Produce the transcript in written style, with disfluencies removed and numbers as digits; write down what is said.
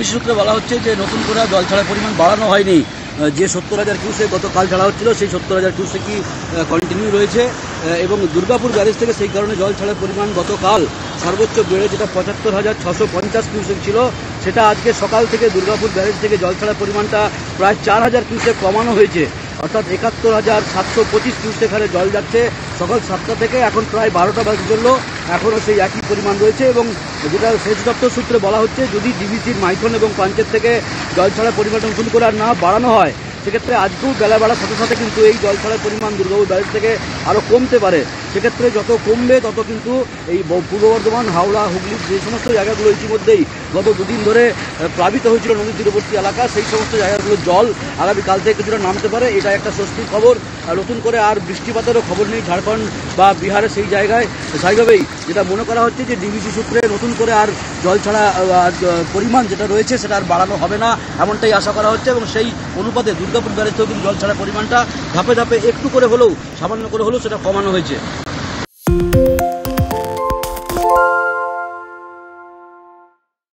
DBC সূত্রে বলা হচ্ছে যে নতুন করে জল ছাড়ার পরিমাণ বাড়ানো হয়নি। যে 70,000 কিউসেক গতকাল ছাড়া হচ্ছিল সেই 70,000 কিউসেকই কন্টিনিউ রয়েছে এবং দুর্গাপুর ব্যারেজ থেকে সেই কারণে জল ছাড়ার পরিমাণ গতকাল সর্বোচ্চ বেড়ে যেটা ৭৫,৬৫০ কিউসেক ছিল সেটা আজকে সকাল থেকে দুর্গাপুর ব্যারেজ থেকে জল ছাড়ার পরিমাণটা প্রায় ৪,০০০ কিউসেক কমানো হয়েছে, অর্থাৎ ৭১,৭২৫ কিউসেক হারে জল যাচ্ছে সকাল ৭টা থেকে এখন প্রায় ১২টা বাজে চললো, এখনও সেই একই পরিমাণ রয়েছে। এবং যেটা সেচ দপ্তর সূত্রে বলা হচ্ছে যদি ডিবিসির মাইথন এবং পাঞ্চেত থেকে জল ছাড়ার পরিমাণটা নতুন করে আর না বাড়ানো হয় সেক্ষেত্রে আজকেও বেলা বাড়ার সাথে সাথে কিন্তু এই জল ছাড়ার পরিমাণ দুর্গাপুর ব্যারেজ থেকে আরও কমতে পারে। সেক্ষেত্রে যত কমবে তত কিন্তু এই পূর্ব বর্ধমান, হাওড়া, হুগলি যে সমস্ত জায়গাগুলো ইতিমধ্যেই গত দুদিন ধরে প্লাবিত হয়েছিল নদী তীরবর্তী এলাকা, সেই সমস্ত জায়গাগুলোর জল আগামীকাল থেকে কিছুটা নামতে পারে, এটা একটা স্বস্তির খবর। নতুন করে আর বৃষ্টিপাতেরও খবর নেই ঝাড়খণ্ড বা বিহারের সেই জায়গায়। স্বাভাবিকভাবেই যেটা মনে করা হচ্ছে যে ডিবিসি সূত্রে নতুন করে আর জল ছাড়া পরিমাণ যেটা রয়েছে সেটা আর বাড়ানো হবে না, এমনটাই আশা করা হচ্ছে। এবং সেই অনুপাতে দুর্গাপুর ব্যারেজ থেকেও কিন্তু জল ছাড়া পরিমাণটা ধাপে ধাপে একটু করে হলেও, সামান্য করে হলেও সেটা কমানো হয়েছে।